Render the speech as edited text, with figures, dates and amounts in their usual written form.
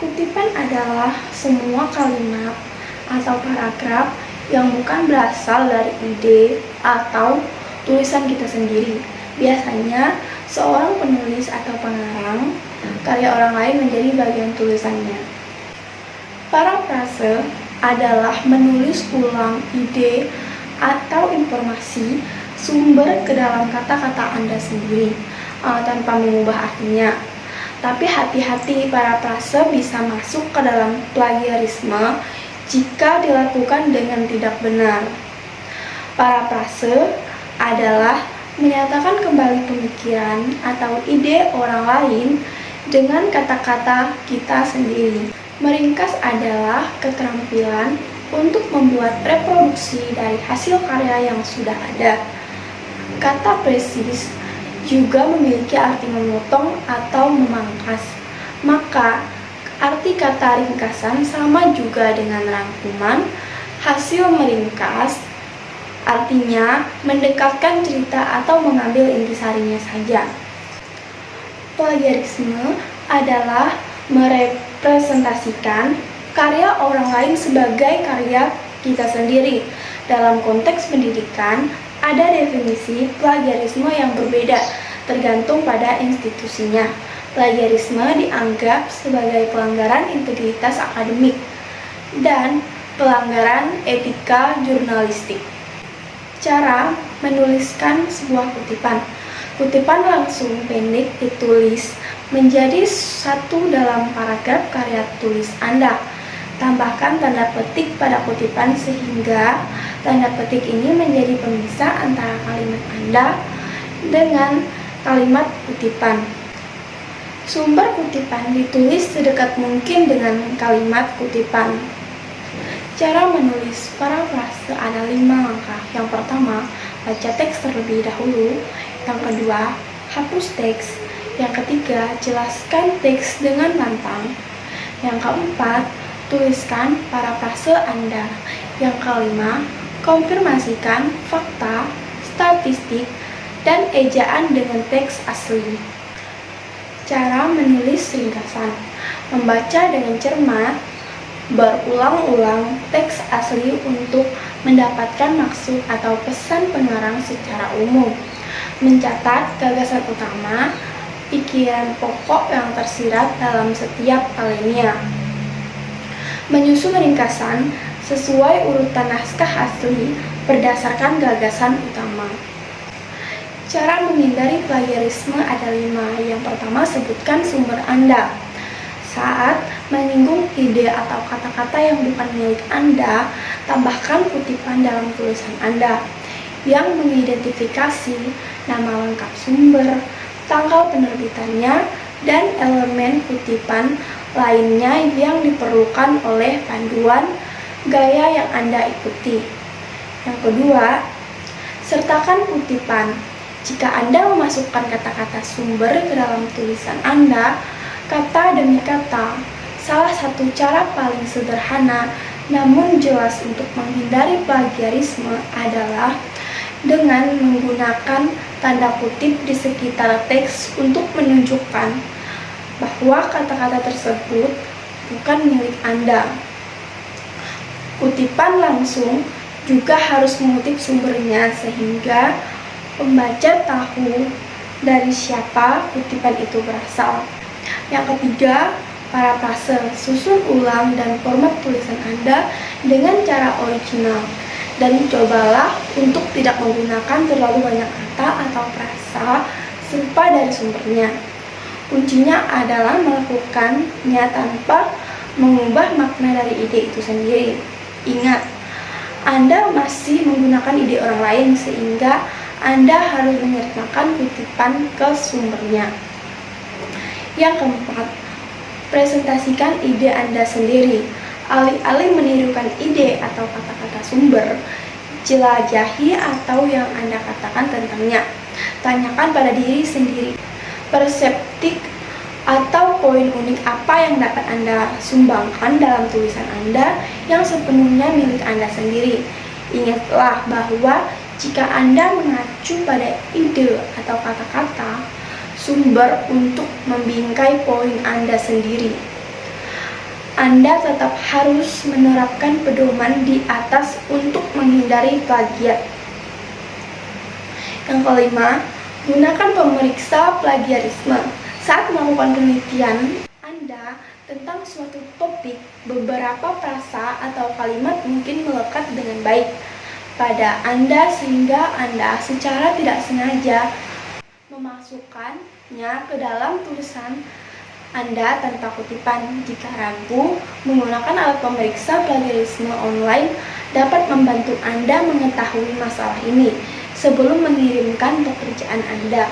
Kutipan adalah semua kalimat atau paragraf yang bukan berasal dari ide atau tulisan kita sendiri. Biasanya, seorang penulis atau pengarang karya orang lain menjadi bagian tulisannya. Parafrase adalah menulis ulang ide atau informasi sumber ke dalam kata-kata Anda sendiri tanpa mengubah artinya. Tapi hati-hati, parafrase bisa masuk ke dalam plagiarisme jika dilakukan dengan tidak benar. Parafrase adalah menyatakan kembali pemikiran atau ide orang lain dengan kata-kata kita sendiri. Meringkas adalah keterampilan untuk membuat reproduksi dari hasil karya yang sudah ada. Kata presis juga memiliki arti memotong atau memangkas. Maka, arti kata ringkasan sama juga dengan rangkuman. Hasil meringkas artinya mendekatkan cerita atau mengambil intisarinya saja. Plagiarisme adalah merepresentasikan karya orang lain sebagai karya kita sendiri. Dalam konteks pendidikan, ada definisi plagiarisme yang berbeda tergantung pada institusinya. Plagiarisme dianggap sebagai pelanggaran integritas akademik dan pelanggaran etika jurnalistik. Cara menuliskan sebuah kutipan. Kutipan langsung pendek ditulis menjadi satu dalam paragraf karya tulis Anda. Tambahkan tanda petik pada kutipan sehingga tanda petik ini menjadi pemisah antara kalimat Anda dengan kalimat kutipan. Sumber kutipan ditulis sedekat mungkin dengan kalimat kutipan. Cara menulis parafrase ada 5 langkah. Yang pertama, baca teks terlebih dahulu. Yang kedua, hapus teks. Yang ketiga, jelaskan teks dengan lantang. Yang keempat, tuliskan parafrase Anda. Yang kelima, konfirmasikan fakta, statistik, dan ejaan dengan teks asli. Cara menulis ringkasan. Membaca dengan cermat, berulang-ulang teks asli untuk mendapatkan maksud atau pesan pengarang secara umum. Mencatat gagasan utama, pikiran pokok yang tersirat dalam setiap alinea. Menyusun ringkasan sesuai urutan naskah asli berdasarkan gagasan utama. Cara menghindari plagiarisme ada 5. Yang pertama, sebutkan sumber Anda. Saat menyinggung ide atau kata-kata yang bukan milik Anda, tambahkan kutipan dalam tulisan Anda yang mengidentifikasi nama lengkap sumber, tanggal penerbitannya, dan elemen kutipan lainnya yang diperlukan oleh panduan gaya yang Anda ikuti. Yang kedua, sertakan kutipan. Jika Anda memasukkan kata-kata sumber ke dalam tulisan Anda, kata demi kata, salah satu cara paling sederhana namun jelas untuk menghindari plagiarisme adalah dengan menggunakan tanda kutip di sekitar teks untuk menunjukkan bahwa kata-kata tersebut bukan milik Anda. Kutipan langsung juga harus mengutip sumbernya sehingga pembaca tahu dari siapa kutipan itu berasal. Yang ketiga, parafrase. Susun ulang dan format tulisan Anda dengan cara original dan cobalah untuk tidak menggunakan terlalu banyak kata atau frasa serupa dari sumbernya. Kuncinya adalah melakukannya tanpa mengubah makna dari ide itu sendiri. Ingat, Anda masih menggunakan ide orang lain sehingga Anda harus menyertakan kutipan ke sumbernya. Yang keempat, presentasikan ide Anda sendiri. Alih-alih menirukan ide atau kata-kata sumber, jelajahi atau yang Anda katakan tentangnya. Tanyakan pada diri sendiri, perseptik atau poin unik apa yang dapat Anda sumbangkan dalam tulisan Anda yang sepenuhnya milik Anda sendiri. Ingatlah bahwa jika Anda mengacu pada ide atau kata-kata sumber untuk membingkai poin Anda sendiri, Anda tetap harus menerapkan pedoman di atas untuk menghindari plagiat. Yang kelima, gunakan pemeriksa plagiarisme. Saat melakukan penelitian Anda tentang suatu topik, beberapa frasa atau kalimat mungkin melekat dengan baik pada Anda sehingga Anda secara tidak sengaja memasukkannya ke dalam tulisan Anda tanpa kutipan. Jika ragu, menggunakan alat pemeriksa plagiarisme online dapat membantu Anda mengetahui masalah ini sebelum mengirimkan pekerjaan Anda.